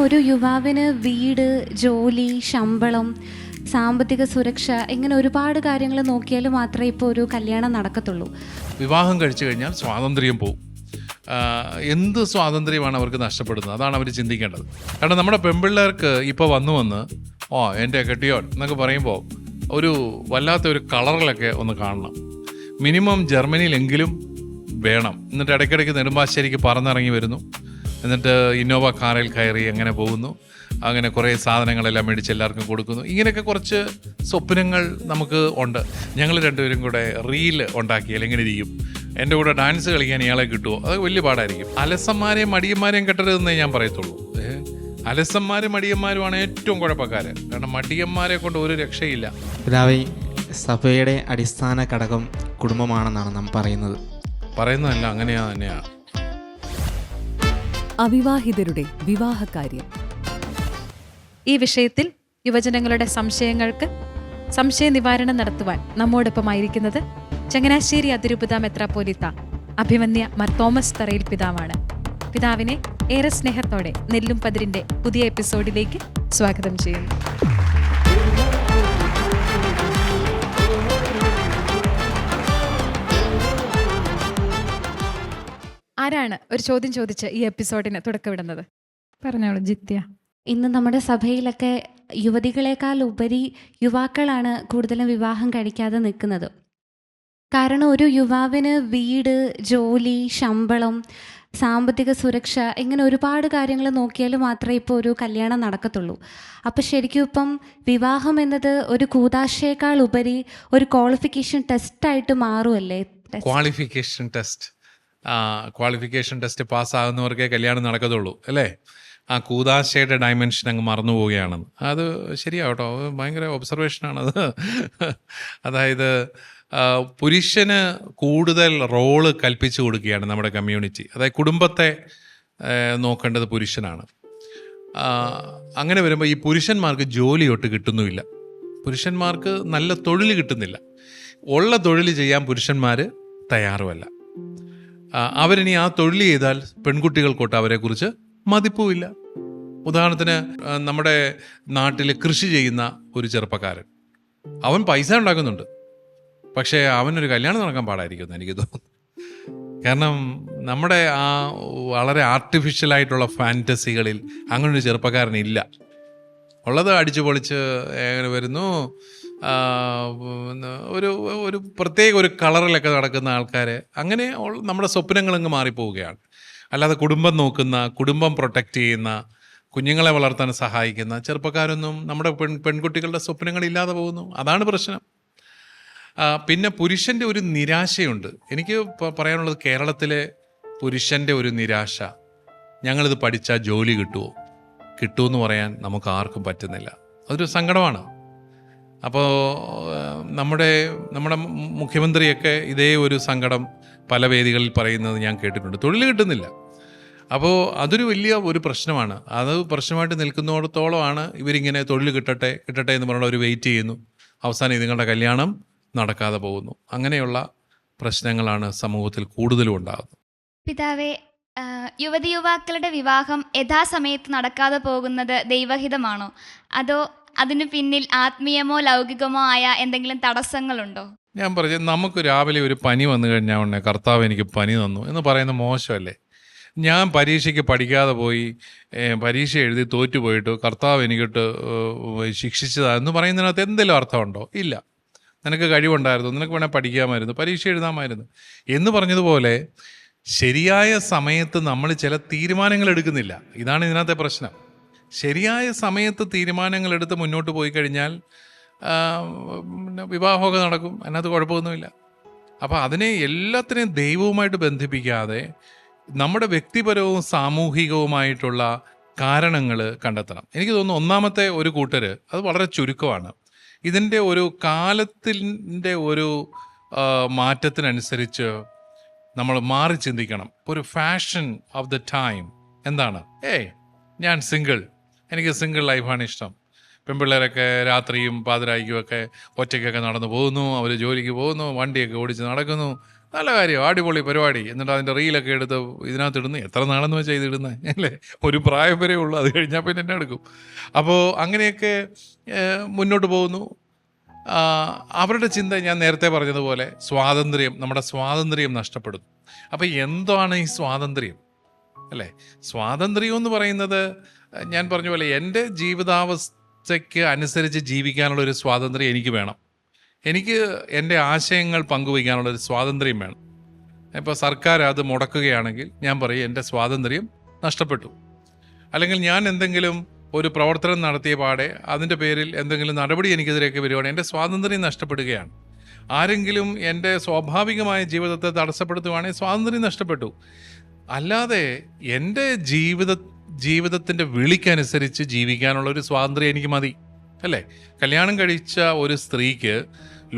ഒരു യുവാവിന് വീട്, ജോലി, ശമ്പളം, സാമ്പത്തിക സുരക്ഷ ഇങ്ങനെ ഒരുപാട് കാര്യങ്ങൾ നോക്കിയാൽ മാത്രമേ ഇപ്പോൾ ഒരു കല്യാണം നടക്കത്തുള്ളൂ. വിവാഹം കഴിച്ചു കഴിഞ്ഞാൽ സ്വാതന്ത്ര്യം പോവും. എന്ത് സ്വാതന്ത്ര്യമാണ് അവർക്ക് നഷ്ടപ്പെടുന്നത്? അതാണ് അവർ ചിന്തിക്കേണ്ടത്. കാരണം നമ്മുടെ പെൺപിള്ളേർക്ക് ഇപ്പോൾ വന്ന് എൻ്റെ കെട്ടിയോൻ എന്നൊക്കെ പറയുമ്പോൾ ഒരു വല്ലാത്ത ഒരു കളറിലൊക്കെ ഒന്ന് കാണണം. മിനിമം ജർമ്മനിയിലെങ്കിലും വേണം. എന്നിട്ട് ഇടയ്ക്കിടയ്ക്ക് നെടുമ്പാശ്ശേരിക്ക് പറന്നിറങ്ങി വരുന്നു, എന്നിട്ട് ഇന്നോവ കാറിൽ കയറി അങ്ങനെ പോകുന്നു, അങ്ങനെ കുറേ സാധനങ്ങളെല്ലാം മേടിച്ച് എല്ലാവർക്കും കൊടുക്കുന്നു. ഇങ്ങനെയൊക്കെ കുറച്ച് സ്വപ്നങ്ങൾ നമുക്ക് ഉണ്ട്. ഞങ്ങൾ രണ്ടുപേരും കൂടെ റീൽ ഉണ്ടാക്കിയാൽ എങ്ങനെ ഇരിക്കും? എൻ്റെ കൂടെ ഡാൻസ് കളിക്കാൻ ഇയാളെ കിട്ടുമോ? അത് വലിയ പാടായിരിക്കും. അലസന്മാരെയും മടിയന്മാരെയും കെട്ടരുതെന്നേ ഞാൻ പറയത്തുള്ളൂ. അലസന്മാരും മടിയന്മാരുമാണ് ഏറ്റവും കുഴപ്പക്കാര്. കാരണം മടിയന്മാരെ കൊണ്ട് ഒരു രക്ഷയില്ല. പിതാവേ, സഭയുടെ അടിസ്ഥാന ഘടകം കുടുംബമാണെന്നാണ് നാം പറയുന്നതല്ല, തന്നെയാണ്. അവിവാഹിതരുടെ വിവാഹകാര്യം. ഈ വിഷയത്തിൽ യുവജനങ്ങളുടെ സംശയങ്ങൾക്ക് സംശയ നിവാരണം നടത്തുവാൻ നമ്മോടൊപ്പമായിരിക്കുന്നത് ചങ്ങനാശ്ശേരി അതിരൂപത മെത്രാപ്പോലീത്ത അഭിമന്യ മാർ തോമസ് തറയിൽ പിതാവാണ്. പിതാവിനെ ഏറെ സ്നേഹത്തോടെ നെല്ലും പതിരിന്റെ പുതിയ എപ്പിസോഡിലേക്ക് സ്വാഗതം ചെയ്യുന്നു. ആരാണ് ഒരു ചോദ്യം ചോദിച്ച് ഈ എപ്പിസോഡിന് തുടക്കമിടുന്നത്? പറഞ്ഞോളൂ ജിത്യ. ഇന്ന് നമ്മുടെ സഭയിലൊക്കെ യുവതികളെക്കാൾ ഉപരി യുവാക്കളാണ് കൂടുതലും വിവാഹം കഴിക്കാതെ നിൽക്കുന്നത്. കാരണം ഒരു യുവാവിന് വീട്, ജോലി, ശമ്പളം, സാമ്പത്തിക സുരക്ഷ ഇങ്ങനെ ഒരുപാട് കാര്യങ്ങൾ നോക്കിയാൽ മാത്രമേ ഇപ്പോൾ ഒരു കല്യാണം നടക്കത്തുള്ളൂ. അപ്പോൾ ശരിക്കും ഇപ്പം വിവാഹം എന്നത് ഒരു കൂതാശയേക്കാൾ ഉപരി ഒരു ക്വാളിഫിക്കേഷൻ ടെസ്റ്റായിട്ട് മാറുമല്ലേ? ക്വാളിഫിക്കേഷൻ ടെസ്റ്റ് പാസ്സാകുന്നവർക്കേ കല്യാണം നടക്കത്തുള്ളൂ അല്ലേ? ആ കൂതാശയുടെ ഡയമെൻഷൻ അങ്ങ് മറന്നു പോവുകയാണെന്ന്. അത് ശരിയാവട്ടോ, ഭയങ്കര ഒബ്സർവേഷനാണത്. അതായത് പുരുഷന് കൂടുതൽ റോള് കൽപ്പിച്ചു കൊടുക്കുകയാണ് നമ്മുടെ കമ്മ്യൂണിറ്റി. അതായത് കുടുംബത്തെ നോക്കേണ്ടത് പുരുഷനാണ്. അങ്ങനെ വരുമ്പോൾ ഈ പുരുഷന്മാർക്ക് ജോലി ഒട്ട് കിട്ടുന്നുമില്ല, പുരുഷന്മാർക്ക് നല്ല തൊഴിൽ കിട്ടുന്നില്ല. ഉള്ള തൊഴിൽ ചെയ്യാൻ പുരുഷന്മാർ തയ്യാറുമല്ല. അവരിനി ആ തൊഴിൽ ചെയ്താൽ പെൺകുട്ടികൾക്കൊട്ട് അവരെക്കുറിച്ച് മതിപ്പുമില്ല. ഉദാഹരണത്തിന് നമ്മുടെ നാട്ടിൽ കൃഷി ചെയ്യുന്ന ഒരു ചെറുപ്പക്കാരൻ, അവൻ പൈസ ഉണ്ടാക്കുന്നുണ്ട്, പക്ഷേ അവനൊരു കല്യാണം നടക്കാൻ പാടായിരിക്കുമെന്ന് എനിക്ക് തോന്നുന്നു. കാരണം നമ്മുടെ ആ വളരെ ആർട്ടിഫിഷ്യലായിട്ടുള്ള ഫാൻറ്റസികളിൽ അങ്ങനൊരു ചെറുപ്പക്കാരനില്ല. ഉള്ളത് അടിച്ചു പൊളിച്ച് എങ്ങനെ വരുന്നു, ഒരു പ്രത്യേക ഒരു കളറിലൊക്കെ നടക്കുന്ന ആൾക്കാർ, അങ്ങനെ നമ്മുടെ സ്വപ്നങ്ങളങ്ങ് മാറിപ്പോവുകയാണ്. അല്ലാതെ കുടുംബം നോക്കുന്ന, കുടുംബം പ്രൊട്ടക്റ്റ് ചെയ്യുന്ന, കുഞ്ഞുങ്ങളെ വളർത്താൻ സഹായിക്കുന്ന ചെറുപ്പക്കാരൊന്നും നമ്മുടെ പെൺകുട്ടികളുടെ സ്വപ്നങ്ങളില്ലാതെ പോകുന്നു. അതാണ് പ്രശ്നം. പിന്നെ പുരുഷൻ്റെ ഒരു നിരാശയുണ്ട്. എനിക്ക് പറയാനുള്ളത്, കേരളത്തിലെ പുരുഷൻ്റെ ഒരു നിരാശ. ഞങ്ങളിത് പഠിച്ചാൽ ജോലി കിട്ടുമെന്ന് പറയാൻ നമുക്ക് ആർക്കും പറ്റുന്നില്ല. അതൊരു സങ്കടമാണ്. അപ്പോൾ നമ്മുടെ മുഖ്യമന്ത്രിയൊക്കെ ഇതേ ഒരു സങ്കടം പല വേദികളിൽ പറയുന്നത് ഞാൻ കേട്ടിട്ടുണ്ട്. തൊഴിൽ കിട്ടുന്നില്ല. അപ്പോൾ അതൊരു വലിയ ഒരു പ്രശ്നമാണ്. അത് പ്രശ്നമായിട്ട് നിൽക്കുന്നിടത്തോളമാണ് ഇവരിങ്ങനെ തൊഴിൽ കിട്ടട്ടെ എന്ന് പറഞ്ഞാൽ അവർ വെയിറ്റ് ചെയ്യുന്നു. അവസാനം ഇതുങ്ങളുടെ കല്യാണം നടക്കാതെ പോകുന്നു. അങ്ങനെയുള്ള പ്രശ്നങ്ങളാണ് സമൂഹത്തിൽ കൂടുതലും ഉണ്ടാകുന്നത്. പിതാവേ, യുവതി യുവാക്കളുടെ വിവാഹം യഥാസമയത്ത് നടക്കാതെ പോകുന്നത് ദൈവഹിതമാണോ, അതോ അതിന് പിന്നിൽ ആത്മീയമോ ലൗകികമോ ആയ എന്തെങ്കിലും തടസ്സങ്ങളുണ്ടോ? ഞാൻ പറഞ്ഞു, നമുക്ക് രാവിലെ ഒരു പനി വന്നു കഴിഞ്ഞാൽ ഉടനെ കർത്താവ് എനിക്ക് പനി തന്നു എന്ന് പറയുന്നത് മോശമല്ലേ? ഞാൻ പരീക്ഷയ്ക്ക് പഠിക്കാതെ പോയി പരീക്ഷ എഴുതി തോറ്റുപോയിട്ട് കർത്താവ് എനിക്കിട്ട് ശിക്ഷിച്ചതാണെന്ന് പറയുന്നതിനകത്ത് എന്തെങ്കിലും അർത്ഥമുണ്ടോ? ഇല്ല. നിനക്ക് കഴിവുണ്ടായിരുന്നു, നിനക്ക് വേണേൽ പഠിക്കാമായിരുന്നു, പരീക്ഷ എഴുതാമായിരുന്നു എന്ന് പറഞ്ഞതുപോലെ ശരിയായ സമയത്ത് നമ്മൾ ചില തീരുമാനങ്ങൾ എടുക്കുന്നില്ല. ഇതാണ് ഇതിനകത്തെ പ്രശ്നം. ശരിയായ സമയത്ത് തീരുമാനങ്ങൾ എടുത്ത് മുന്നോട്ട് പോയി കഴിഞ്ഞാൽ വിവാഹമൊക്കെ നടക്കും, അതിനകത്ത് കുഴപ്പമൊന്നുമില്ല. അപ്പോൾ അതിനെ എല്ലാത്തിനെയും ദൈവവുമായിട്ട് ബന്ധിപ്പിക്കാതെ നമ്മുടെ വ്യക്തിപരവും സാമൂഹികവുമായിട്ടുള്ള കാരണങ്ങൾ കണ്ടെത്തണം. എനിക്ക് തോന്നുന്നു ഒന്നാമത്തെ ഒരു കൂട്ടർ, അത് വളരെ ചുരുക്കമാണ്. ഇതിൻ്റെ ഒരു കാലത്തിൻ്റെ ഒരു മാറ്റത്തിനനുസരിച്ച് നമ്മൾ മാറി ചിന്തിക്കണം. ഒരു ഫാഷൻ ഓഫ് ദ ടൈം എന്താണ്? ഞാൻ സിംഗിൾ, എനിക്ക് സിംഗിൾ ലൈഫാണ് ഇഷ്ടം. പെൺപിള്ളേരൊക്കെ രാത്രിയും പാതിരായിക്കുമൊക്കെ ഒറ്റയ്ക്കൊക്കെ നടന്നു പോകുന്നു, അവർ ജോലിക്ക് പോകുന്നു, വണ്ടിയൊക്കെ ഓടിച്ച് നടക്കുന്നു, നല്ല കാര്യം, അടിപൊളി പരിപാടി. എന്നിട്ട് അതിൻ്റെ റീലൊക്കെ എടുത്ത് ഇതിനകത്ത് ഇടുന്നു. എത്ര നാളെന്ന് വെച്ചാൽ ഇത് ഇടുന്നത് അല്ലേ? ഒരു പ്രായം വരെ ഉള്ളൂ, അത് കഴിഞ്ഞാൽ പിന്നെ എന്നെ എടുക്കും. അപ്പോൾ അങ്ങനെയൊക്കെ മുന്നോട്ട് പോകുന്നു. അവരുടെ ചിന്ത ഞാൻ നേരത്തെ പറഞ്ഞതുപോലെ സ്വാതന്ത്ര്യം, നമ്മുടെ സ്വാതന്ത്ര്യം നഷ്ടപ്പെടുന്നു. അപ്പോൾ എന്താണ് ഈ സ്വാതന്ത്ര്യം അല്ലേ? സ്വാതന്ത്ര്യം എന്ന് പറയുന്നത് ഞാൻ പറഞ്ഞ പോലെ എൻ്റെ ജീവിതാവസ്ഥയ്ക്ക് അനുസരിച്ച് ജീവിക്കാനുള്ളൊരു സ്വാതന്ത്ര്യം എനിക്ക് വേണം. എനിക്ക് എൻ്റെ ആശയങ്ങൾ പങ്കുവയ്ക്കാനുള്ളൊരു സ്വാതന്ത്ര്യം വേണം. ഇപ്പോൾ സർക്കാർ അത് മുടക്കുകയാണെങ്കിൽ ഞാൻ പറയും എൻ്റെ സ്വാതന്ത്ര്യം നഷ്ടപ്പെട്ടു. അല്ലെങ്കിൽ ഞാൻ എന്തെങ്കിലും ഒരു പ്രവർത്തനം നടത്തിയ പാടെ അതിൻ്റെ പേരിൽ എന്തെങ്കിലും നടപടി എനിക്കെതിരെയൊക്കെ വരുവാണെങ്കിൽ എൻ്റെ സ്വാതന്ത്ര്യം നഷ്ടപ്പെടുകയാണ്. ആരെങ്കിലും എൻ്റെ സ്വാഭാവികമായ ജീവിതത്തെ തടസ്സപ്പെടുത്തുവാണെങ്കിൽ സ്വാതന്ത്ര്യം നഷ്ടപ്പെട്ടു. അല്ലാതെ എൻ്റെ ജീവിതത്തിൻ്റെ വിളിക്കനുസരിച്ച് ജീവിക്കാനുള്ളൊരു സ്വാതന്ത്ര്യം എനിക്ക് മതി അല്ലേ? കല്യാണം കഴിച്ച ഒരു സ്ത്രീക്ക്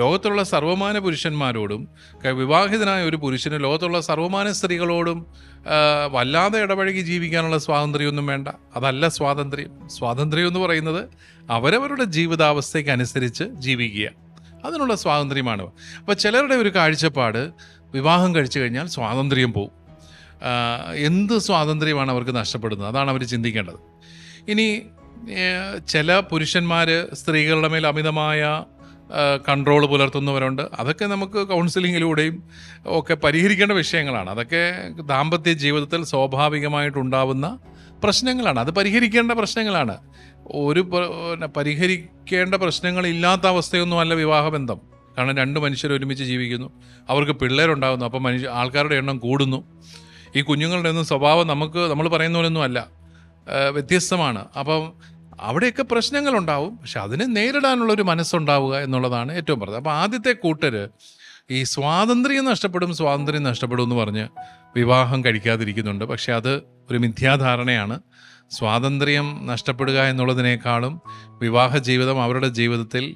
ലോകത്തുള്ള സർവ്വമാന പുരുഷന്മാരോടും, വിവാഹിതനായ ഒരു പുരുഷന് ലോകത്തുള്ള സർവ്വമാന സ്ത്രീകളോടും വല്ലാതെ ഇടപഴകി ജീവിക്കാനുള്ള സ്വാതന്ത്ര്യമൊന്നും വേണ്ട. അതല്ല സ്വാതന്ത്ര്യം. സ്വാതന്ത്ര്യം എന്ന് പറയുന്നത് അവരവരുടെ ജീവിതാവസ്ഥയ്ക്ക് അനുസരിച്ച് ജീവിക്കുക, അതിനുള്ള സ്വാതന്ത്ര്യമാണ്. അപ്പോൾ ചിലരുടെ ഒരു കാഴ്ചപ്പാട് വിവാഹം കഴിച്ചു കഴിഞ്ഞാൽ സ്വാതന്ത്ര്യം പോവും. എന്ത് സ്വാതന്ത്ര്യമാണ് അവർക്ക് നഷ്ടപ്പെടുന്നത്? അതാണ് അവർ ചിന്തിക്കേണ്ടത്. ഇനി ചില പുരുഷന്മാർ സ്ത്രീകളുടെ മേൽ അമിതമായ കൺട്രോൾ പുലർത്തുന്നവരുണ്ട്. അതൊക്കെ നമുക്ക് കൗൺസിലിങ്ങിലൂടെയും ഒക്കെ പരിഹരിക്കേണ്ട വിഷയങ്ങളാണ്. അതൊക്കെ ദാമ്പത്യ ജീവിതത്തിൽ സ്വാഭാവികമായിട്ടുണ്ടാവുന്ന പ്രശ്നങ്ങളാണ്. അത് പരിഹരിക്കേണ്ട പ്രശ്നങ്ങളാണ്. പരിഹരിക്കേണ്ട പ്രശ്നങ്ങളില്ലാത്ത അവസ്ഥയൊന്നുമല്ല വിവാഹബന്ധം. കാരണം രണ്ട് മനുഷ്യർ ഒരുമിച്ച് ജീവിക്കുന്നു, അവർക്ക് പിള്ളേരുണ്ടാകുന്നു, അപ്പോൾ ആൾക്കാരുടെ എണ്ണം കൂടുന്നു. ഈ കുഞ്ഞുങ്ങളുടെ ഒന്നും സ്വഭാവം നമ്മൾ പറയുന്ന പോലൊന്നും അല്ല, വ്യത്യസ്തമാണ്. അപ്പം അവിടെയൊക്കെ പ്രശ്നങ്ങളുണ്ടാവും. പക്ഷെ അതിനെ നേരിടാനുള്ളൊരു മനസ്സുണ്ടാവുക എന്നുള്ളതാണ് ഏറ്റവും പ്രധാനം. അപ്പോൾ ആദ്യത്തെ കൂട്ടർ ഈ സ്വാതന്ത്ര്യം നഷ്ടപ്പെടും എന്ന് പറഞ്ഞ് വിവാഹം കഴിക്കാതിരിക്കുന്നുണ്ട്. പക്ഷെ അത് ഒരു മിഥ്യാധാരണയാണ്. സ്വാതന്ത്ര്യം നഷ്ടപ്പെടുക എന്നുള്ളതിനേക്കാളും വിവാഹ ജീവിതം അവരുടെ ജീവിതത്തിൽ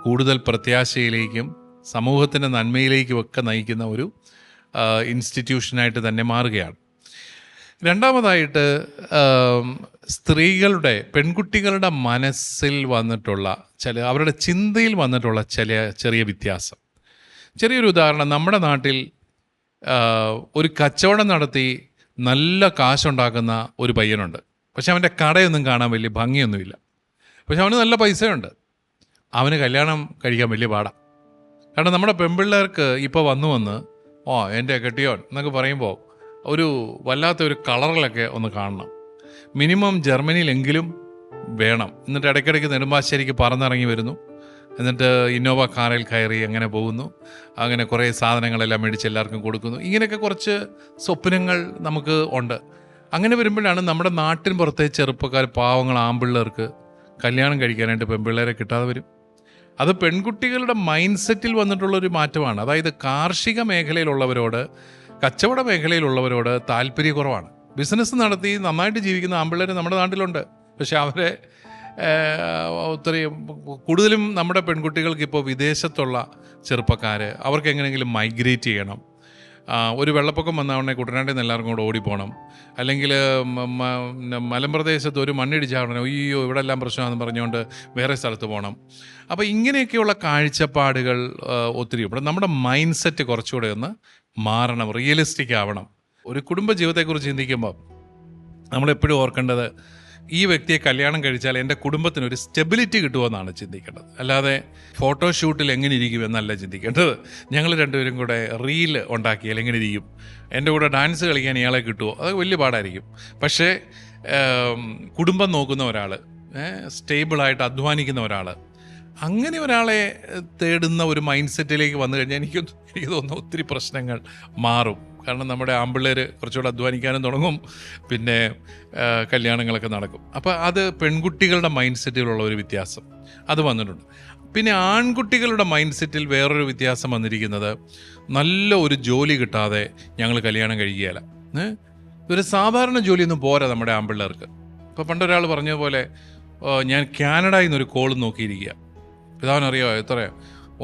കൂടുതൽ പ്രത്യാശയിലേക്കും സമൂഹത്തിൻ്റെ നന്മയിലേക്കും ഒക്കെ നയിക്കുന്ന ഒരു ഇൻസ്റ്റിറ്റ്യൂഷനായിട്ട് തന്നെ മാറുകയാണ്. രണ്ടാമതായിട്ട് പെൺകുട്ടികളുടെ മനസ്സിൽ വന്നിട്ടുള്ള അവരുടെ ചിന്തയിൽ വന്നിട്ടുള്ള ചെറിയ വ്യത്യാസം. ചെറിയൊരു ഉദാഹരണം, നമ്മുടെ നാട്ടിൽ ഒരു കച്ചവടം നടത്തി നല്ല കാശുണ്ടാക്കുന്ന ഒരു പയ്യനുണ്ട്. പക്ഷെ അവൻ്റെ കടയൊന്നും കാണാൻ വലിയ ഭംഗിയൊന്നുമില്ല. പക്ഷെ അവന് നല്ല പൈസയുണ്ട്. അവന് കല്യാണം കഴിക്കാൻ വലിയ പാടാണ്. കാരണം നമ്മുടെ പെൺപിള്ളേർക്ക് ഇപ്പോൾ വന്ന് എൻ്റെ കെട്ടിയോൻ എന്നൊക്കെ പറയുമ്പോൾ ഒരു വല്ലാത്ത ഒരു കളറിലൊക്കെ ഒന്ന് കാണണം. മിനിമം ജർമ്മനിയിലെങ്കിലും വേണം. എന്നിട്ട് ഇടയ്ക്കിടയ്ക്ക് നെടുമ്പാശ്ശേരിക്ക് പറന്നിറങ്ങി വരുന്നു, എന്നിട്ട് ഇന്നോവ കാറിൽ കയറി അങ്ങനെ പോകുന്നു, അങ്ങനെ കുറേ സാധനങ്ങളെല്ലാം മേടിച്ച് എല്ലാവർക്കും കൊടുക്കുന്നു. ഇങ്ങനെയൊക്കെ കുറച്ച് സ്വപ്നങ്ങൾ നമുക്ക് ഉണ്ട്. അങ്ങനെ വരുമ്പോഴാണ് നമ്മുടെ നാട്ടിൻ പുറത്തെ ചെറുപ്പക്കാർ, പാവങ്ങൾ ആൺപിള്ളേർക്ക് കല്യാണം കഴിക്കാനായിട്ട് പെൺപിള്ളേരെ കിട്ടാതെ വരും. അത് പെൺകുട്ടികളുടെ മൈൻഡ് സെറ്റിൽ വന്നിട്ടുള്ളൊരു മാറ്റമാണ്. അതായത് കാർഷിക മേഖലയിലുള്ളവരോട്, കച്ചവട മേഖലയിലുള്ളവരോട് താല്പര്യക്കുറവാണ്. ബിസിനസ് നടത്തി നന്നായിട്ട് ജീവിക്കുന്ന ആൺപിള്ളേർ നമ്മുടെ നാട്ടിലുണ്ട്. പക്ഷെ അവരെ കൂടുതലും നമ്മുടെ പെൺകുട്ടികൾക്ക് ഇപ്പോൾ വിദേശത്തുള്ള ചെറുപ്പക്കാർ, അവർക്ക് എങ്ങനെയെങ്കിലും മൈഗ്രേറ്റ് ചെയ്യണം. ഒരു വെള്ളപ്പൊക്കം വന്നവണെ കുട്ടനാട്ടിൽ നിന്ന് എല്ലാവർക്കും കൂടെ ഓടിപ്പോകണം. അല്ലെങ്കിൽ മലമ്പ്രദേശത്ത് ഒരു മണ്ണിടിച്ചാടണം, അയ്യോ ഇവിടെ എല്ലാം പ്രശ്നമാണെന്ന് പറഞ്ഞുകൊണ്ട് വേറെ സ്ഥലത്ത് പോകണം. അപ്പോൾ ഇങ്ങനെയൊക്കെയുള്ള കാഴ്ചപ്പാടുകൾ ഒത്തിരി. ഇവിടെ നമ്മുടെ മൈൻഡ് സെറ്റ് കുറച്ചുകൂടെ ഒന്ന് മാറണം, റിയലിസ്റ്റിക് ആവണം. ഒരു കുടുംബ ജീവിതത്തെക്കുറിച്ച് ചിന്തിക്കുമ്പോൾ നമ്മളെപ്പോഴും ഓർക്കേണ്ടത്, ഈ വ്യക്തിയെ കല്യാണം കഴിച്ചാൽ എൻ്റെ കുടുംബത്തിനൊരു സ്റ്റെബിലിറ്റി കിട്ടുമെന്നാണ് ചിന്തിക്കേണ്ടത്. അല്ലാതെ ഫോട്ടോഷൂട്ടിൽ എങ്ങനെ ഇരിക്കും എന്നല്ല ചിന്തിക്കേണ്ടത്. ഞങ്ങൾ രണ്ടുപേരും കൂടെ റീൽ ഉണ്ടാക്കിയാൽ എങ്ങനെ ഇരിക്കും, എൻ്റെ കൂടെ ഡാൻസ് കളിക്കാൻ ഇയാളെ കിട്ടുമോ, അത് വലിയ പാടായിരിക്കും. പക്ഷേ കുടുംബം നോക്കുന്ന ഒരാൾ, സ്റ്റേബിളായിട്ട് അധ്വാനിക്കുന്ന ഒരാൾ, അങ്ങനെ ഒരാളെ തേടുന്ന ഒരു മൈൻഡ് സെറ്റിലേക്ക് വന്നു കഴിഞ്ഞാൽ എനിക്ക് തോന്നുന്നു ഒത്തിരി പ്രശ്നങ്ങൾ മാറും. കാരണം നമ്മുടെ ആൺപിള്ളേർ കുറച്ചുകൂടെ അധ്വാനിക്കാനും തുടങ്ങും, പിന്നെ കല്യാണങ്ങളൊക്കെ നടക്കും. അപ്പോൾ അത് പെൺകുട്ടികളുടെ മൈൻഡ് സെറ്റിലുള്ള ഒരു വ്യത്യാസം അത് വന്നിട്ടുണ്ട്. പിന്നെ ആൺകുട്ടികളുടെ മൈൻഡ് സെറ്റിൽ വേറൊരു വ്യത്യാസം വന്നിരിക്കുന്നത്, നല്ല ഒരു ജോലി കിട്ടാതെ ഞങ്ങൾ കല്യാണം കഴിക്കുകയില്ല. ഒരു സാധാരണ ജോലിയൊന്നും പോരാ നമ്മുടെ ആൺപിള്ളേർക്ക്. ഇപ്പോൾ പണ്ടൊരാൾ പറഞ്ഞതുപോലെ, ഞാൻ കാനഡയിൽ നിന്നൊരു കോൾ നോക്കിയിരിക്കുക, പിതാവിനറിയാമോ എത്രയോ,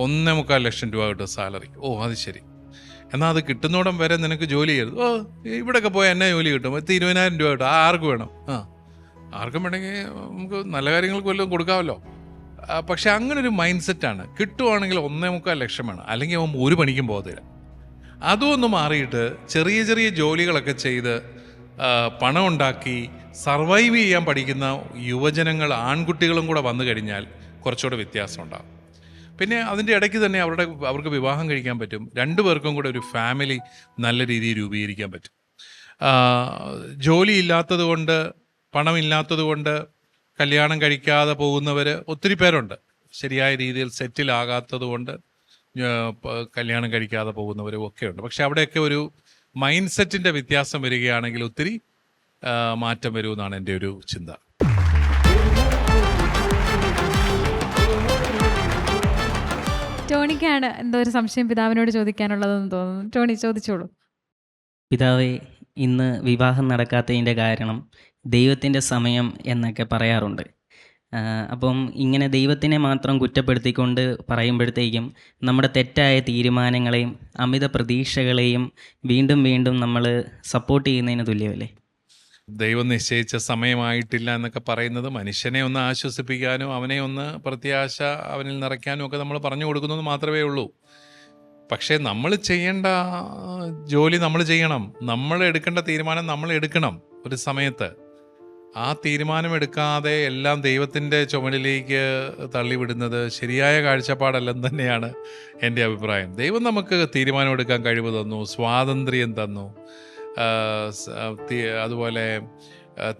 1.25 ലക്ഷം രൂപ കിട്ടും സാലറി. ഓ അത് ശരി, എന്നാൽ അത് കിട്ടുന്നോടം വരെ നിനക്ക് ജോലി ചെയ്യരുത്. ഓ ഇവിടെയൊക്കെ പോയാൽ എന്നെ ജോലി കിട്ടും, 20,000 രൂപ കിട്ടും. ആർക്ക് വേണം? ആർക്കും വേണമെങ്കിൽ നമുക്ക് നല്ല കാര്യങ്ങൾക്ക് വല്ലതും കൊടുക്കാമല്ലോ. പക്ഷെ അങ്ങനൊരു മൈൻഡ് സെറ്റാണ്. കിട്ടുവാണെങ്കിൽ 1.25 ലക്ഷം വേണം, അല്ലെങ്കിൽ അവൻ ഒരു പണിക്കും പോകത്തില്ല. അതും ഒന്ന് മാറിയിട്ട് ചെറിയ ചെറിയ ജോലികളൊക്കെ ചെയ്ത് പണം ഉണ്ടാക്കി സർവൈവ് ചെയ്യാൻ പഠിക്കുന്ന യുവജനങ്ങൾ, ആൺകുട്ടികളും കൂടെ വന്നു കഴിഞ്ഞാൽ കുറച്ചുകൂടെ വ്യത്യാസം ഉണ്ടാകും. പിന്നെ അതിൻ്റെ ഇടയ്ക്ക് തന്നെ അവർക്ക് വിവാഹം കഴിക്കാൻ പറ്റും. രണ്ടു പേർക്കും കൂടെ ഒരു ഫാമിലി നല്ല രീതിയിൽ രൂപീകരിക്കാൻ പറ്റും. ജോലി ഇല്ലാത്തത് കൊണ്ട്, പണമില്ലാത്തത് കൊണ്ട് കല്യാണം കഴിക്കാതെ പോകുന്നവർ ഒത്തിരി പേരുണ്ട്. ശരിയായ രീതിയിൽ സെറ്റിലാകാത്തത് കൊണ്ട് കല്യാണം കഴിക്കാതെ പോകുന്നവരും ഒക്കെ ഉണ്ട്. പക്ഷെ അവിടെയൊക്കെ ഒരു മൈൻഡ് സെറ്റിൻ്റെ വ്യത്യാസം വരികയാണെങ്കിൽ ഒത്തിരി മാറ്റം വരുമെന്നാണ് എൻ്റെ ഒരു ചിന്ത. ടോണിക്കാണ് എന്തോ ഒരു സംശയം പിതാവിനോട് ചോദിക്കാനുള്ളതെന്ന് തോന്നുന്നു. ടോണി, ചോദിച്ചോളൂ. പിതാവേ, ഇന്ന് വിവാഹം നടക്കാത്തതിൻ്റെ കാരണം ദൈവത്തിൻ്റെ സമയം എന്നൊക്കെ പറയാറുണ്ട്. അപ്പം ഇങ്ങനെ ദൈവത്തിനെ മാത്രം കുറ്റപ്പെടുത്തിക്കൊണ്ട് പറയുമ്പോഴത്തേക്കും നമ്മുടെ തെറ്റായ തീരുമാനങ്ങളെയും അമിത പ്രതീക്ഷകളെയും വീണ്ടും വീണ്ടും നമ്മൾ സപ്പോർട്ട് ചെയ്യുന്നതിന് തുല്യമല്ലേ? ദൈവം നിശ്ചയിച്ച സമയമായിട്ടില്ല എന്നൊക്കെ പറയുന്നത് മനുഷ്യനെ ഒന്ന് ആശ്വസിപ്പിക്കാനും അവനെ ഒന്ന് പ്രത്യാശ അവനിൽ നിറയ്ക്കാനും ഒക്കെ നമ്മൾ പറഞ്ഞു കൊടുക്കുന്നത് മാത്രമേ ഉള്ളൂ. പക്ഷേ നമ്മൾ ചെയ്യേണ്ട ജോലി നമ്മൾ ചെയ്യണം. നമ്മൾ എടുക്കേണ്ട തീരുമാനം നമ്മൾ എടുക്കണം. ഒരു സമയത്ത് ആ തീരുമാനമെടുക്കാതെ എല്ലാം ദൈവത്തിൻ്റെ ചുമലിലേക്ക് തള്ളിവിടുന്നത് ശരിയായ കാഴ്ചപ്പാടല്ലെന്ന് തന്നെയാണ് എൻ്റെ അഭിപ്രായം. ദൈവം നമുക്ക് തീരുമാനമെടുക്കാൻ കഴിവ് തന്നു, സ്വാതന്ത്ര്യം തന്നു, അതുപോലെ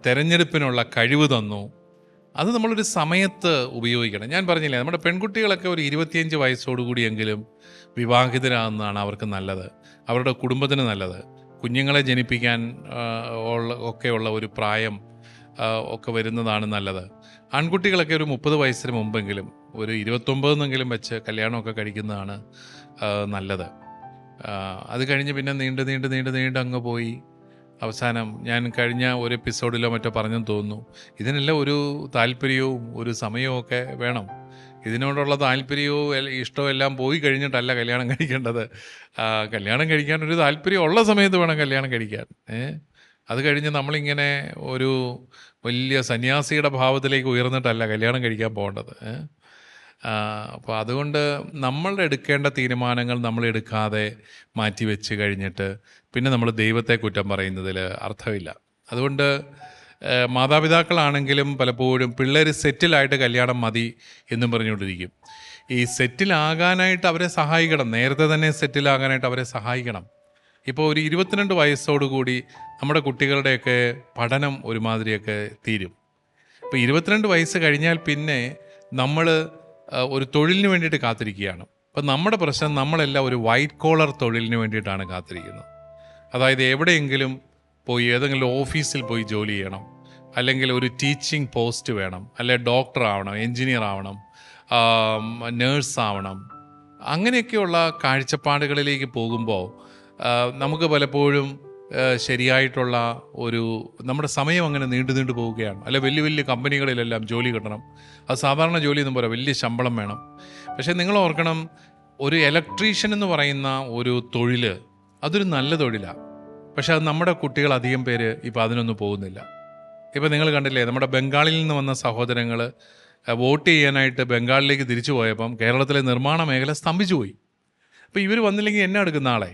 തിരഞ്ഞെടുപ്പിനുള്ള കഴിവ് തന്നു. അത് നമ്മളൊരു സമയത്ത് ഉപയോഗിക്കണം. ഞാൻ പറഞ്ഞില്ലേ, നമ്മുടെ പെൺകുട്ടികളൊക്കെ ഒരു 25 വയസ്സോടുകൂടിയെങ്കിലും വിവാഹിതരാകുന്നതാണ് അവർക്ക് നല്ലത്, അവരുടെ കുടുംബത്തിന് നല്ലത്. കുഞ്ഞുങ്ങളെ ജനിപ്പിക്കാൻ ഒക്കെയുള്ള ഒരു പ്രായം ഒക്കെ വരുന്നതാണ് നല്ലത്. ആൺകുട്ടികളൊക്കെ ഒരു 30 വയസ്സിന് മുമ്പെങ്കിലും ഒരു 29 വെച്ച് കല്യാണമൊക്കെ കഴിക്കുന്നതാണ് നല്ലത്. അത് കഴിഞ്ഞ് പിന്നെ നീണ്ട് അങ്ങ് പോയി അവസാനം ഞാൻ കഴിഞ്ഞ ഒരു എപ്പിസോഡിലോ മറ്റോ പറഞ്ഞെന്ന് തോന്നുന്നു, ഇതിനെല്ലാം ഒരു താല്പര്യവും ഒരു സമയവും ഒക്കെ വേണം. ഇതിനോടുള്ള താല്പര്യവും ഇഷ്ടവും എല്ലാം പോയി കഴിഞ്ഞിട്ടല്ല കല്യാണം കഴിക്കേണ്ടത്. കല്യാണം കഴിക്കാൻ ഒരു താല്പര്യം ഉള്ള സമയത്ത് വേണം കല്യാണം കഴിക്കാൻ. അത് കഴിഞ്ഞ് നമ്മളിങ്ങനെ ഒരു വലിയ സന്യാസിയുടെ ഭാവത്തിലേക്ക് ഉയർന്നിട്ടല്ല കല്യാണം കഴിക്കാൻ പോകേണ്ടത്. അപ്പോൾ അതുകൊണ്ട് നമ്മൾ എടുക്കേണ്ട തീരുമാനങ്ങൾ നമ്മൾ എടുക്കാതെ മാറ്റിവെച്ച് കഴിഞ്ഞിട്ട് പിന്നെ നമ്മൾ ദൈവത്തെ കുറ്റം പറയുന്നതിൽ അർത്ഥമില്ല. അതുകൊണ്ട് മാതാപിതാക്കളാണെങ്കിലും പലപ്പോഴും പിള്ളേർ സെറ്റിലായിട്ട് കല്യാണം മതി എന്നും പറഞ്ഞുകൊണ്ടിരിക്കും. ഈ സെറ്റിലാകാനായിട്ട് അവരെ സഹായിക്കണം, നേരത്തെ തന്നെ സെറ്റിലാകാനായിട്ട് അവരെ സഹായിക്കണം. ഇപ്പോൾ ഒരു 22 വയസ്സോടുകൂടി നമ്മുടെ കുട്ടികളുടെയൊക്കെ പഠനം ഒരുമാതിരിയൊക്കെ തീരും. ഇപ്പോൾ 22 വയസ്സ് കഴിഞ്ഞാൽ പിന്നെ നമ്മൾ ഒരു തൊഴിലിന് വേണ്ടിയിട്ട് കാത്തിരിക്കുകയാണ്. അപ്പം നമ്മുടെ പ്രശ്നം, നമ്മളെല്ലാം ഒരു വൈറ്റ് കോളർ തൊഴിലിന് വേണ്ടിയിട്ടാണ് കാത്തിരിക്കുന്നത്. അതായത് എവിടെയെങ്കിലും പോയി ഏതെങ്കിലും ഓഫീസിൽ പോയി ജോലി ചെയ്യണം, അല്ലെങ്കിൽ ഒരു ടീച്ചിങ് പോസ്റ്റ് വേണം, അല്ലെങ്കിൽ ഡോക്ടർ ആവണം, എൻജിനീയർ ആവണം, നേഴ്സ് ആവണം. അങ്ങനെയൊക്കെയുള്ള കാഴ്ചപ്പാടുകളിലേക്ക് പോകുമ്പോൾ നമുക്ക് പലപ്പോഴും ശരിയായിട്ടുള്ള ഒരു നമ്മുടെ സമയം അങ്ങനെ നീണ്ടു പോവുകയാണ്. അല്ലെ വലിയ വലിയ കമ്പനികളിലെല്ലാം ജോലി കിട്ടണം. അത് സാധാരണ ജോലിയൊന്നും പോരാ, വലിയ ശമ്പളം വേണം. പക്ഷേ നിങ്ങൾ ഓർക്കണം, ഒരു ഇലക്ട്രീഷ്യൻ എന്ന് പറയുന്ന ഒരു തൊഴിൽ അതൊരു നല്ല തൊഴിലാണ്. പക്ഷെ അത് നമ്മുടെ കുട്ടികൾ അധികം പേര് ഇപ്പോൾ അതിനൊന്നും പോകുന്നില്ല. ഇപ്പോൾ നിങ്ങൾ കണ്ടില്ലേ, നമ്മുടെ ബംഗാളിൽ നിന്ന് വന്ന സഹോദരങ്ങൾ വോട്ട് ചെയ്യാനായിട്ട് ബംഗാളിലേക്ക് തിരിച്ചു പോയപ്പം കേരളത്തിലെ നിർമ്മാണ മേഖല സ്തംഭിച്ചു പോയി. അപ്പോൾ ഇവർ വന്നില്ലെങ്കിൽ എന്നെ എടുക്കുന്ന ആളെ.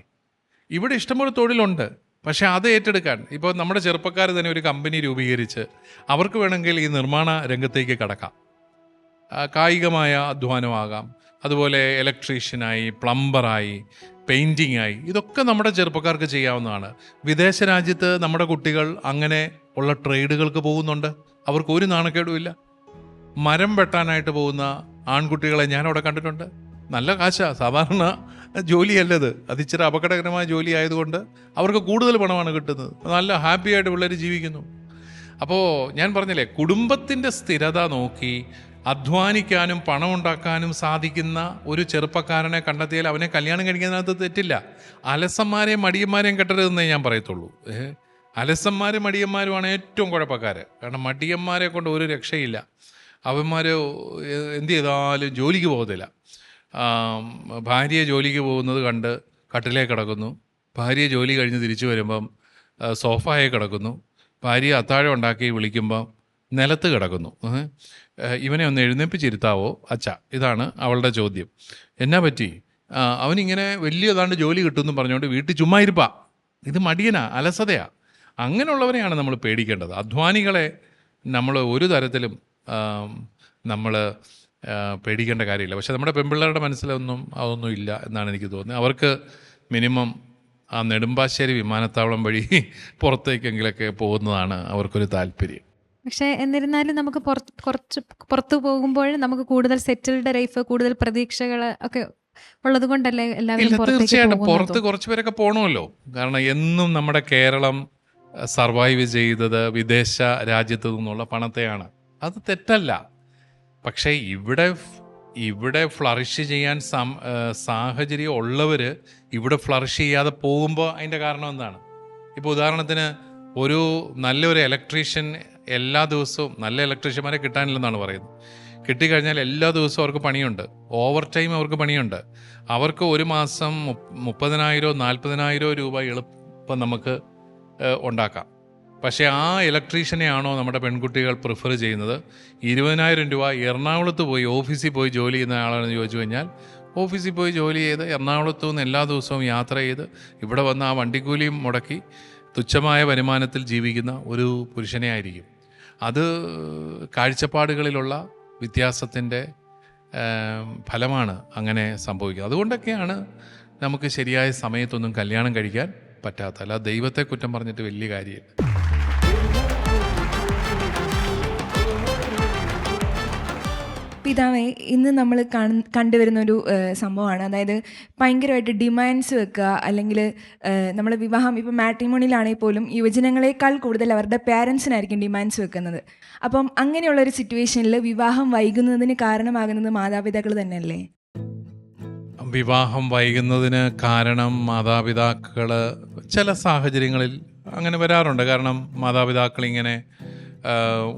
ഇവിടെ ഇഷ്ടംപോലെ തൊഴിലുണ്ട്, പക്ഷേ അത് ഏറ്റെടുക്കാൻ ഇപ്പോൾ നമ്മുടെ ചെറുപ്പക്കാർ തന്നെ ഒരു കമ്പനി രൂപീകരിച്ച് അവർക്ക് വേണമെങ്കിൽ ഈ നിർമ്മാണ രംഗത്തേക്ക് കടക്കാം. കായികമായ അധ്വാനമാകാം, അതുപോലെ ഇലക്ട്രീഷ്യനായി, പ്ലംബറായി, പെയിൻറ്റിങ്ങായി, ഇതൊക്കെ നമ്മുടെ ചെറുപ്പക്കാർക്ക് ചെയ്യാവുന്നതാണ്. വിദേശ രാജ്യത്ത് നമ്മുടെ കുട്ടികൾ അങ്ങനെ ഉള്ള ട്രേഡുകൾക്ക് പോകുന്നുണ്ട്, അവർക്ക് ഒരു നാണക്കേടുമില്ല. മരം വെട്ടാനായിട്ട് പോകുന്ന ആൺകുട്ടികളെ ഞാൻ അവിടെ കണ്ടിട്ടുണ്ട്. നല്ല കാശാണ്, സാധാരണ ജോലിയല്ലത്, അത് ഇച്ചിരി അപകടകരമായ ജോലി ആയതുകൊണ്ട് അവർക്ക് കൂടുതൽ പണമാണ് കിട്ടുന്നത്. നല്ല ഹാപ്പിയായിട്ട് പിള്ളേർ ജീവിക്കുന്നു. അപ്പോൾ ഞാൻ പറഞ്ഞില്ലേ, കുടുംബത്തിൻ്റെ സ്ഥിരത നോക്കി അധ്വാനിക്കാനും പണം ഉണ്ടാക്കാനും സാധിക്കുന്ന ഒരു ചെറുപ്പക്കാരനെ കണ്ടെത്തിയാൽ അവനെ കല്യാണം കഴിക്കുന്നതിനകത്ത് തെറ്റില്ല. അലസന്മാരെയും മടിയന്മാരെയും കെട്ടരുതെന്നേ ഞാൻ പറയത്തുള്ളൂ. അലസന്മാരും മടിയന്മാരുമാണ് ഏറ്റവും കുഴപ്പക്കാർ. കാരണം മടിയന്മാരെ കൊണ്ട് ഒരു രക്ഷയില്ല. അവന്മാർ എന്ത് ചെയ്താലും ജോലിക്ക് പോകത്തില്ല. ഭാര്യ ജോലിക്ക് പോകുന്നത് കണ്ട് കട്ടിലേ കിടക്കുന്നു, ഭാര്യ ജോലി കഴിഞ്ഞ് തിരിച്ചു വരുമ്പം സോഫായെ കിടക്കുന്നു, ഭാര്യ അത്താഴം ഉണ്ടാക്കി വിളിക്കുമ്പം നിലത്ത് കിടക്കുന്നു. ഇവനെ ഒന്ന് എഴുന്നേപ്പിച്ചിരുത്താവോ അച്ഛ, ഇതാണ് അവളുടെ ചോദ്യം. എന്നാ പറ്റി? അവനിങ്ങനെ വലിയതാണ്ട് ജോലി കിട്ടുമെന്ന് പറഞ്ഞുകൊണ്ട് വീട്ടിൽ ചുമ്മാ ഇരിപ്പാ. ഇത് മടിയനാ, അലസതയാ. അങ്ങനെയുള്ളവരെയാണ് നമ്മൾ പേടിക്കേണ്ടത്. അധ്വാനികളെ നമ്മൾ ഒരു തരത്തിലും നമ്മൾ പേടിക്കേണ്ട കാര്യമില്ല. പക്ഷേ നമ്മുടെ പെൺപിള്ളേരുടെ അതൊന്നും ഇല്ല എന്നാണ് എനിക്ക് തോന്നുന്നത്. അവർക്ക് മിനിമം ആ നെടുമ്പാശ്ശേരി വിമാനത്താവളം വഴി പുറത്തേക്കെങ്കിലൊക്കെ പോകുന്നതാണ് അവർക്കൊരു താല്പര്യം. പക്ഷേ എന്നിരുന്നാലും നമുക്ക് പുറത്തു പോകുമ്പോൾ നമുക്ക് കൂടുതൽ സെറ്റിൽഡ് ലൈഫ്, കൂടുതൽ പ്രതീക്ഷകൾ ഒക്കെ ഉള്ളത് കൊണ്ടല്ലേ എല്ലാവരും തീർച്ചയായിട്ടും പുറത്ത് കുറച്ച് പേരൊക്കെ പോകണമല്ലോ. കാരണം എന്നും നമ്മുടെ കേരളം സർവൈവ് ചെയ്തത് വിദേശ രാജ്യത്തു നിന്നുള്ള പണത്തെയാണ്. അത് തെറ്റല്ല. പക്ഷേ ഇവിടെ ഫ്ലറിഷ് ചെയ്യാൻ സാഹചര്യം ഉള്ളവർ ഇവിടെ ഫ്ലറിഷ് ചെയ്യാതെ പോകുമ്പോൾ അതിൻ്റെ കാരണം എന്താണ്? ഇപ്പോൾ ഉദാഹരണത്തിന് നല്ലൊരു ഇലക്ട്രീഷ്യൻ എല്ലാ ദിവസവും, നല്ല ഇലക്ട്രീഷ്യന്മാരെ കിട്ടാനില്ലെന്നാണ് പറയുന്നത്. കിട്ടിക്കഴിഞ്ഞാൽ എല്ലാ ദിവസവും അവർക്ക് പണിയുണ്ട്, ഓവർ ടൈം അവർക്ക് പണിയുണ്ട്. അവർക്ക് ഒരു മാസം 30,000-40,000 രൂപ എളുപ്പം നമുക്ക് ഉണ്ടാക്കാം. പക്ഷേ ആ ഇലക്ട്രീഷ്യനെയാണോ നമ്മുടെ പെൺകുട്ടികൾ പ്രിഫർ ചെയ്യുന്നത്? 20,000 രൂപ എറണാകുളത്ത് പോയി ഓഫീസിൽ പോയി ജോലി ചെയ്യുന്ന ആളാണെന്ന് ചോദിച്ചു കഴിഞ്ഞാൽ, ഓഫീസിൽ പോയി ജോലി ചെയ്ത് എറണാകുളത്തു നിന്ന് എല്ലാ ദിവസവും യാത്ര ചെയ്ത് ഇവിടെ വന്ന് ആ വണ്ടിക്കൂലിയും മുടക്കി തുച്ഛമായ വരുമാനത്തിൽ ജീവിക്കുന്ന ഒരു പുരുഷനെ ആയിരിക്കും. അത് കാഴ്ചപ്പാടുകളിലുള്ള വ്യത്യാസത്തിൻ്റെ ഫലമാണ് അങ്ങനെ സംഭവിക്കുന്നത്. അതുകൊണ്ടൊക്കെയാണ് നമുക്ക് ശരിയായ സമയത്തൊന്നും കല്യാണം കഴിക്കാൻ പറ്റാത്ത. അല്ല ദൈവത്തെ കുറ്റം പറഞ്ഞിട്ട് വലിയ കാര്യമില്ല. പിതാവേ, ഇന്ന് നമ്മൾ കണ്ടുവരുന്നൊരു സംഭവമാണ്. അതായത് ഭയങ്കരമായിട്ട് ഡിമാൻഡ്സ് വെക്കുക, അല്ലെങ്കിൽ നമ്മൾ വിവാഹം ഇപ്പോൾ മാട്രിമോണിയിലാണെങ്കിൽ പോലും യുവജനങ്ങളെക്കാൾ കൂടുതൽ അവരുടെ പേരൻസിനായിരിക്കും ഡിമാൻഡ്സ് വെക്കുന്നത്. അപ്പം അങ്ങനെയുള്ളൊരു സിറ്റുവേഷനിൽ വിവാഹം വൈകുന്നതിന് കാരണമാകുന്നത് മാതാപിതാക്കൾ തന്നെയല്ലേ? വിവാഹം വൈകുന്നതിന് കാരണം മാതാപിതാക്കൾ ചില സാഹചര്യങ്ങളിൽ അങ്ങനെ വരാറുണ്ട്. കാരണം മാതാപിതാക്കൾ ഇങ്ങനെ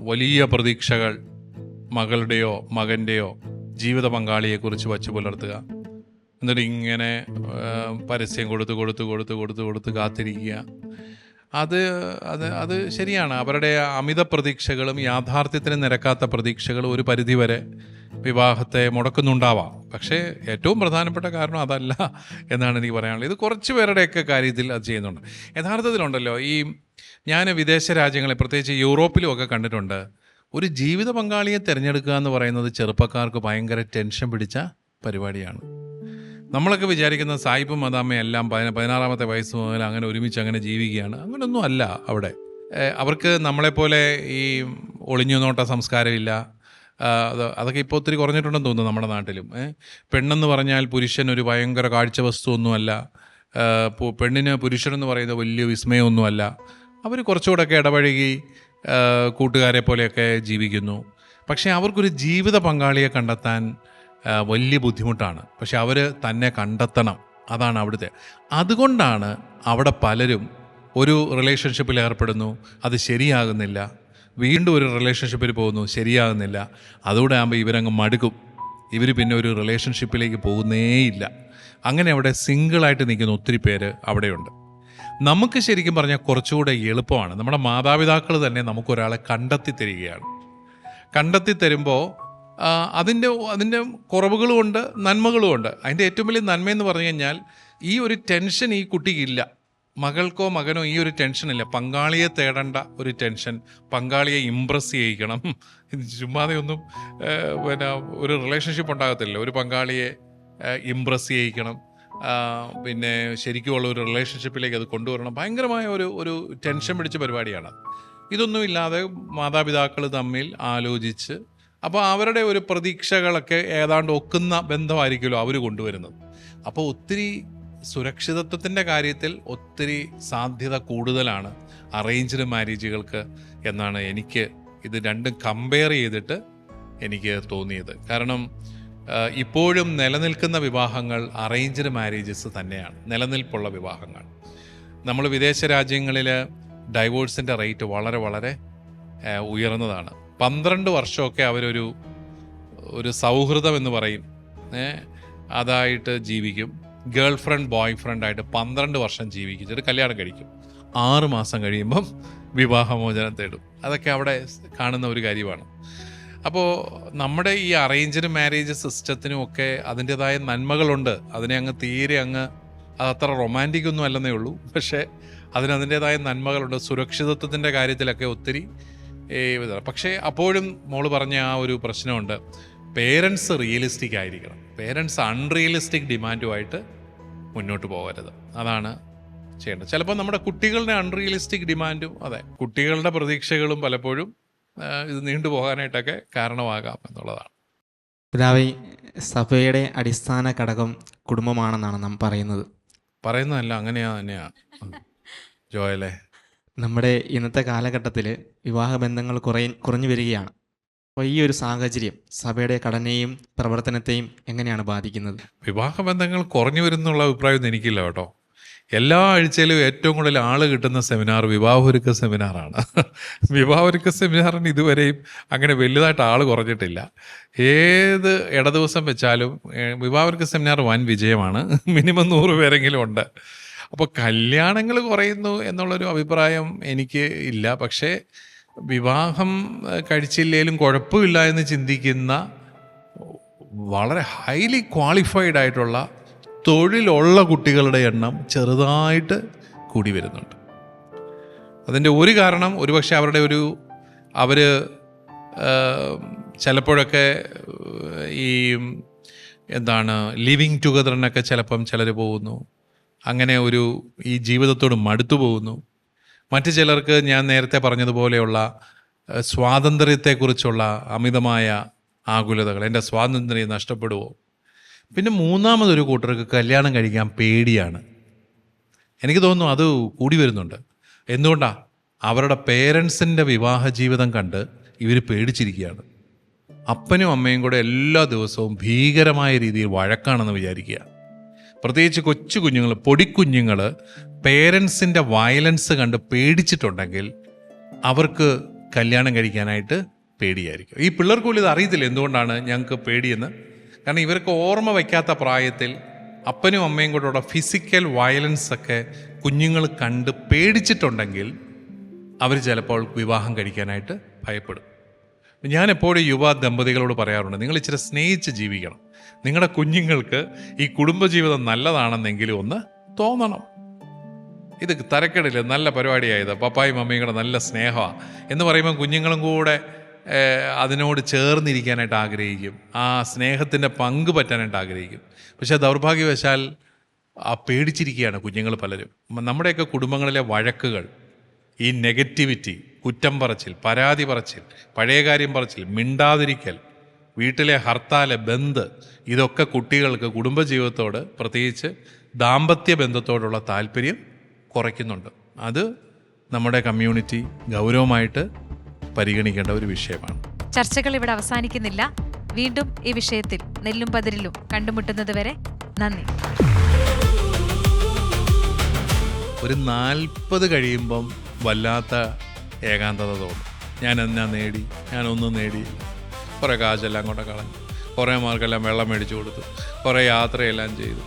വലിയ പ്രതീക്ഷകൾ മകളുടെയോ മകൻ്റെയോ ജീവിത പങ്കാളിയെക്കുറിച്ച് വച്ചു പുലർത്തുക, എന്നിട്ട് ഇങ്ങനെ പരസ്യം കൊടുത്ത് കാത്തിരിക്കുക. അത് ശരിയാണ്. അവരുടെ അമിത പ്രതീക്ഷകളും യാഥാർത്ഥ്യത്തിന് നിരക്കാത്ത പ്രതീക്ഷകളും ഒരു പരിധിവരെ വിവാഹത്തെ മുടക്കുന്നുണ്ടാവാം. പക്ഷേ ഏറ്റവും പ്രധാനപ്പെട്ട കാരണം അതല്ല എന്നാണ് എനിക്ക് പറയാനുള്ളത്. ഇത് കുറച്ച് പേരുടെയൊക്കെ കാര്യത്തിൽ അത് ചെയ്യുന്നുണ്ട്. യഥാർത്ഥത്തിലുണ്ടല്ലോ, ഞാൻ വിദേശ രാജ്യങ്ങളിൽ പ്രത്യേകിച്ച് യൂറോപ്പിലുമൊക്കെ കണ്ടിട്ടുണ്ട്, ഒരു ജീവിത പങ്കാളിയെ തിരഞ്ഞെടുക്കുക എന്ന് പറയുന്നത് ചെറുപ്പക്കാർക്ക് ഭയങ്കര ടെൻഷൻ പിടിച്ച പരിപാടിയാണ്. നമ്മളൊക്കെ വിചാരിക്കുന്ന സായിപ്പും മദാമ്മയും എല്ലാം 16-ാമത്തെ വയസ്സ് മുതൽ അങ്ങനെ ഒരുമിച്ച് അങ്ങനെ ജീവിക്കുകയാണ്. അങ്ങനെയൊന്നും അല്ല അവിടെ. അവർക്ക് നമ്മളെപ്പോലെ ഈ ഒളിഞ്ഞു നോട്ട സംസ്കാരമില്ല. അതൊക്കെ ഇപ്പോൾ ഒത്തിരി കുറഞ്ഞിട്ടുണ്ടെന്ന് തോന്നുന്നു നമ്മുടെ നാട്ടിലും. പെണ്ണെന്ന് പറഞ്ഞാൽ പുരുഷൻ ഒരു ഭയങ്കര കാഴ്ച വസ്തുവൊന്നുമല്ല. പെണ്ണിന് പുരുഷനെന്ന് പറയുന്നത് വലിയ വിസ്മയമൊന്നുമല്ല. അവർ കുറച്ചുകൂടെയൊക്കെ ഇടപഴകി കൂട്ടുകാരെ പോലെയൊക്കെ ജീവിക്കുന്നു. പക്ഷേ അവർക്കൊരു ജീവിത പങ്കാളിയെ കണ്ടെത്താൻ വലിയ ബുദ്ധിമുട്ടാണ്. പക്ഷെ അവർ തന്നെ കണ്ടെത്തണം. അതാണ് അവിടുത്തെ. അതുകൊണ്ടാണ് അവിടെ പലരും ഒരു റിലേഷൻഷിപ്പിൽ ഏർപ്പെടുന്നു, അത് ശരിയാകുന്നില്ല, വീണ്ടും ഒരു റിലേഷൻഷിപ്പിൽ പോകുന്നു, ശരിയാകുന്നില്ല. അതുകൂടെ ആകുമ്പോൾ ഇവരങ്ങ് മടുക്കും. ഇവർ പിന്നെ ഒരു റിലേഷൻഷിപ്പിലേക്ക് പോകുന്നേയില്ല. അങ്ങനെ അവിടെ സിംഗിളായിട്ട് നിൽക്കുന്ന ഒത്തിരി പേര് അവിടെയുണ്ട്. നമുക്ക് ശരിക്കും പറഞ്ഞാൽ കുറച്ചുകൂടെ എളുപ്പമാണ്. നമ്മുടെ മാതാപിതാക്കൾ തന്നെ നമുക്കൊരാളെ കണ്ടെത്തി തരികയാണ്. കണ്ടെത്തി തരുമ്പോൾ അതിൻ്റെ കുറവുകളുമുണ്ട്, നന്മകളുമുണ്ട്. അതിൻ്റെ ഏറ്റവും വലിയ നന്മയെന്ന് പറഞ്ഞു കഴിഞ്ഞാൽ ഈ ഒരു ടെൻഷൻ ഈ കുട്ടിക്കില്ല. മകൾക്കോ മകനോ ഈ ഒരു ടെൻഷനില്ല. പങ്കാളിയെ തേടേണ്ട ഒരു ടെൻഷൻ, പങ്കാളിയെ ഇമ്പ്രസ് ചെയ്യിക്കണം. ചുമ്മാതെ ഒന്നും ഒരു റിലേഷൻഷിപ്പ് ഉണ്ടാകത്തില്ല. ഒരു പങ്കാളിയെ ഇമ്പ്രസ് ചെയ്യിക്കണം, പിന്നെ ശരിക്കുമുള്ള ഒരു റിലേഷൻഷിപ്പിലേക്ക് അത് കൊണ്ടുവരണം. ഭയങ്കരമായ ഒരു ടെൻഷൻ പിടിച്ച പരിപാടിയാണ്. ഇതൊന്നുമില്ലാതെ മാതാപിതാക്കൾ തമ്മിൽ ആലോചിച്ച്, അപ്പോൾ അവരുടെ ഒരു പ്രതീക്ഷകളൊക്കെ ഏതാണ്ട് ഒക്കുന്ന ബന്ധമായിരിക്കുമല്ലോ അവർ കൊണ്ടുവരുന്നത്. അപ്പോൾ ഒത്തിരി സുരക്ഷിതത്വത്തിൻ്റെ കാര്യത്തിൽ ഒത്തിരി സാധ്യത കൂടുതലാണ് അറേഞ്ച്ഡ് മാരേജുകൾക്ക് എന്നാണ് എനിക്ക് ഇത് രണ്ടും കമ്പയർ ചെയ്തിട്ട് എനിക്ക് തോന്നിയത്. കാരണം ഇപ്പോഴും നിലനിൽക്കുന്ന വിവാഹങ്ങൾ അറേഞ്ച്ഡ് മാരേജസ് തന്നെയാണ്, നിലനിൽപ്പുള്ള വിവാഹങ്ങൾ. നമ്മൾ വിദേശ രാജ്യങ്ങളിൽ ഡൈവോഴ്സിൻ്റെ റേറ്റ് വളരെ വളരെ ഉയർന്നതാണ്. 12 വർഷമൊക്കെ അവരൊരു സൗഹൃദം എന്ന് പറയും, അതായിട്ട് ജീവിക്കും. ഗേൾ ഫ്രണ്ട് ബോയ് ഫ്രണ്ടായിട്ട് 12 വർഷം ജീവിച്ചിട്ട് കല്യാണം കഴിക്കും. 6 മാസം കഴിയുമ്പം വിവാഹമോചനം തേടും. അതൊക്കെ അവിടെ കാണുന്ന ഒരു കാര്യമാണ്. അപ്പോൾ നമ്മുടെ ഈ അറേഞ്ച്ഡ് മാരേജ് സിസ്റ്റത്തിനും ഒക്കെ അതിൻ്റെതായ നന്മകളുണ്ട്. അതിനെ അങ്ങ് തീരെ അങ്ങ് അതത്ര റൊമാൻറ്റിക് ഒന്നും അല്ലെന്നേ ഉള്ളൂ. പക്ഷേ അതിൻ്റെതായ നന്മകളുണ്ട്. സുരക്ഷിതത്വത്തിൻ്റെ കാര്യത്തിലൊക്കെ ഒത്തിരി പക്ഷേ അപ്പോഴും മോള് പറഞ്ഞ ആ ഒരു പ്രശ്നമുണ്ട്. പേരൻസ് റിയലിസ്റ്റിക് ആയിരിക്കണം. പേരൻസ് അൺറിയലിസ്റ്റിക് ഡിമാൻഡുമായിട്ട് മുന്നോട്ട് പോകരുത്. അതാണ് ചെയ്യേണ്ടത്. ചിലപ്പോൾ നമ്മുടെ കുട്ടികളുടെ അൺറിയലിസ്റ്റിക് ഡിമാൻഡും അതെ കുട്ടികളുടെ പ്രതീക്ഷകളും പലപ്പോഴും ഇത് നീണ്ടുപോകാനായിട്ടൊക്കെ കാരണമാകാം എന്നുള്ളതാണ്. പിതാവേ, സഭയുടെ അടിസ്ഥാന ഘടകം കുടുംബമാണെന്നാണ് നാം പറയുന്നത്. പറയുന്നതല്ല, തന്നെയാണ് ജോയലെ. നമ്മുടെ ഇന്നത്തെ കാലഘട്ടത്തിൽ വിവാഹബന്ധങ്ങൾ കുറഞ്ഞു വരികയാണ്. അപ്പോൾ ഈ ഒരു സാഹചര്യം സഭയുടെ ഘടനയും പ്രവർത്തനത്തെയും എങ്ങനെയാണ് ബാധിക്കുന്നത്? വിവാഹബന്ധങ്ങൾ കുറഞ്ഞു വരുന്നുള്ള അഭിപ്രായമൊന്നും എനിക്കില്ല കേട്ടോ. എല്ലാ ആഴ്ചയിലും ഏറ്റവും കൂടുതൽ ആൾ കിട്ടുന്ന സെമിനാർ വിവാഹൊരുക്ക സെമിനാറാണ്. വിവാഹൊരുക്ക സെമിനാറിന് ഇതുവരെയും അങ്ങനെ വലുതായിട്ട് ആൾ കുറഞ്ഞിട്ടില്ല. ഏത് ഇടദിവസം വെച്ചാലും വിവാഹൊരുക്ക സെമിനാർ വൻ വിജയമാണ്. മിനിമം 100 പേരെങ്കിലും ഉണ്ട്. അപ്പോൾ കല്യാണങ്ങൾ കുറയുന്നു എന്നുള്ളൊരു അഭിപ്രായം എനിക്ക് ഇല്ല. പക്ഷേ വിവാഹം കഴിച്ചില്ലേലും കുഴപ്പമില്ല എന്ന് ചിന്തിക്കുന്ന വളരെ ഹൈലി ക്വാളിഫൈഡ് ആയിട്ടുള്ള തൊഴിലുള്ള കുട്ടികളുടെ എണ്ണം ചെറുതായിട്ട് കൂടി വരുന്നുണ്ട്. അതിൻ്റെ ഒരു കാരണം ഒരുപക്ഷെ അവർ ചിലപ്പോഴൊക്കെ ഈ ലിവിങ് ടുഗദറിനൊക്കെ ചിലപ്പം ചിലർ പോകുന്നു. അങ്ങനെ ഈ ജീവിതത്തോട് മടുത്തു പോകുന്നു. മറ്റു ചിലർക്ക് ഞാൻ നേരത്തെ പറഞ്ഞതുപോലെയുള്ള സ്വാതന്ത്ര്യത്തെക്കുറിച്ചുള്ള അമിതമായ ആകുലതകൾ, എൻ്റെ സ്വാതന്ത്ര്യം നഷ്ടപ്പെടുമോ. പിന്നെ മൂന്നാമതൊരു കൂട്ടർക്ക് കല്യാണം കഴിക്കാൻ പേടിയാണ്. എനിക്ക് തോന്നുന്നു അത് കൂടി വരുന്നുണ്ട്. എന്തുകൊണ്ടാണ്? അവരുടെ പേരൻസിൻ്റെ വിവാഹ ജീവിതം കണ്ട് ഇവർ പേടിച്ചിരിക്കുകയാണ്. അപ്പനും അമ്മയും കൂടെ എല്ലാ ദിവസവും ഭീകരമായ രീതിയിൽ വഴക്കാണെന്ന് വിചാരിക്കുക. പ്രത്യേകിച്ച് കൊച്ചു കുഞ്ഞുങ്ങൾ, പൊടിക്കുഞ്ഞുങ്ങൾ പേരൻസിൻ്റെ വയലൻസ് കണ്ട് പേടിച്ചിട്ടുണ്ടെങ്കിൽ അവർക്ക് കല്യാണം കഴിക്കാനായിട്ട് പേടിയായിരിക്കും. ഈ പിള്ളേർക്ക് പോലും ഇത് അറിയത്തില്ല എന്തുകൊണ്ടാണ് ഞങ്ങൾക്ക് പേടിയെന്ന്. കാരണം ഇവർക്ക് ഓർമ്മ വയ്ക്കാത്ത പ്രായത്തിൽ അപ്പനും അമ്മയും കൂടെയുള്ള ഫിസിക്കൽ വയലൻസൊക്കെ കുഞ്ഞുങ്ങൾ കണ്ട് പേടിച്ചിട്ടുണ്ടെങ്കിൽ അവർ ചിലപ്പോൾ വിവാഹം കഴിക്കാനായിട്ട് ഭയപ്പെടും. ഞാൻ എപ്പോഴും യുവ ദമ്പതികളോട് പറയാറുണ്ട്, നിങ്ങൾ ഇച്ചിരി സ്നേഹിച്ച് ജീവിക്കണം. നിങ്ങളുടെ കുഞ്ഞുങ്ങൾക്ക് ഈ കുടുംബജീവിതം നല്ലതാണെന്നെങ്കിലും ഒന്ന് തോന്നണം. ഇത് തരക്കേടില്ല, നല്ല പരിപാടിയായത്, പപ്പായും മമ്മിയും കൂടെ നല്ല സ്നേഹമാണ് എന്ന് പറയുമ്പോൾ കുഞ്ഞുങ്ങളും കൂടെ അതിനോട് ചേർന്നിരിക്കാനായിട്ട് ആഗ്രഹിക്കും. ആ സ്നേഹത്തിൻ്റെ പങ്ക് പറ്റാനായിട്ട് ആഗ്രഹിക്കും. പക്ഷേ ദൗർഭാഗ്യവശാൽ പേടിച്ചിരിക്കുകയാണ് കുഞ്ഞുങ്ങൾ പലരും. നമ്മുടെയൊക്കെ കുടുംബങ്ങളിലെ വഴക്കുകൾ, ഈ നെഗറ്റിവിറ്റി, കുറ്റം പറച്ചിൽ, പരാതി പറച്ചിൽ, പഴയ കാര്യം പറച്ചിൽ, മിണ്ടാതിരിക്കൽ, വീട്ടിലെ ഹർത്താല്, ബന്ദ്, ഇതൊക്കെ കുട്ടികൾക്ക് കുടുംബജീവിതത്തോട്, പ്രത്യേകിച്ച് ദാമ്പത്യ ബന്ധത്തോടുള്ള താല്പര്യം കുറയ്ക്കുന്നുണ്ട്. അത് നമ്മുടെ കമ്മ്യൂണിറ്റി ഗൗരവമായിട്ട് പരിഗണിക്കേണ്ട ഒരു വിഷയമാണ്. ചർച്ചകൾ ഇവിടെ അവസാനിക്കുന്നില്ല. വീണ്ടും ഈ വിഷയത്തിൽ നെല്ലും പതിരിലും കണ്ടുമുട്ടുന്നത് വരെ നന്ദി. ഒരു 40 കഴിയുമ്പം വല്ലാത്ത ഏകാന്തത തോന്നും. ഞാൻ എന്നാ നേടി, ഞാനൊന്നും നേടിയില്ല. കുറേ കാശെല്ലാം കൊണ്ട് കളഞ്ഞു, കുറേ മാർക്കെല്ലാം വെള്ളം മേടിച്ചു കൊടുത്തു, കുറേ യാത്രയെല്ലാം ചെയ്തു.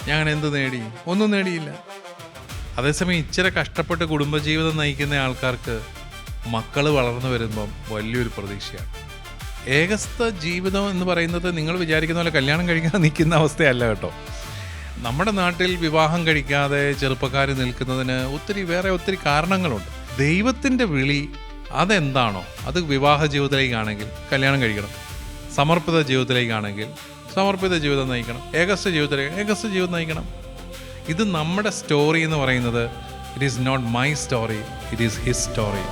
ഞാൻ എന്ത് നേടി? ഒന്നും നേടിയില്ല. അതേസമയം ഇച്ചിരി കഷ്ടപ്പെട്ട് കുടുംബജീവിതം നയിക്കുന്ന ആൾക്കാർക്ക് മക്കൾ വളർന്നു വരുമ്പം വലിയൊരു പ്രതീക്ഷയാണ്. ഏകസ്ഥ ജീവിതം എന്ന് പറയുന്നത് നിങ്ങൾ വിചാരിക്കുന്ന പോലെ കല്യാണം കഴിക്കാൻ നിൽക്കുന്ന അവസ്ഥയല്ല കേട്ടോ. നമ്മുടെ നാട്ടിൽ വിവാഹം കഴിക്കാതെ ചെറുപ്പക്കാർ നിൽക്കുന്നതിന് വേറെ ഒത്തിരി കാരണങ്ങളുണ്ട്. ദൈവത്തിൻ്റെ വിളി അതെന്താണോ അത് വിവാഹ ജീവിതത്തിലേക്കാണെങ്കിൽ കല്യാണം കഴിക്കണം, സമർപ്പിത ജീവിതത്തിലേക്കാണെങ്കിൽ സമർപ്പിത ജീവിതം നയിക്കണം, ഏകസ്ഥ ജീവിതം നയിക്കണം. ഇത് നമ്മുടെ സ്റ്റോറി എന്ന് പറയുന്നത് it is not my story, it is his story.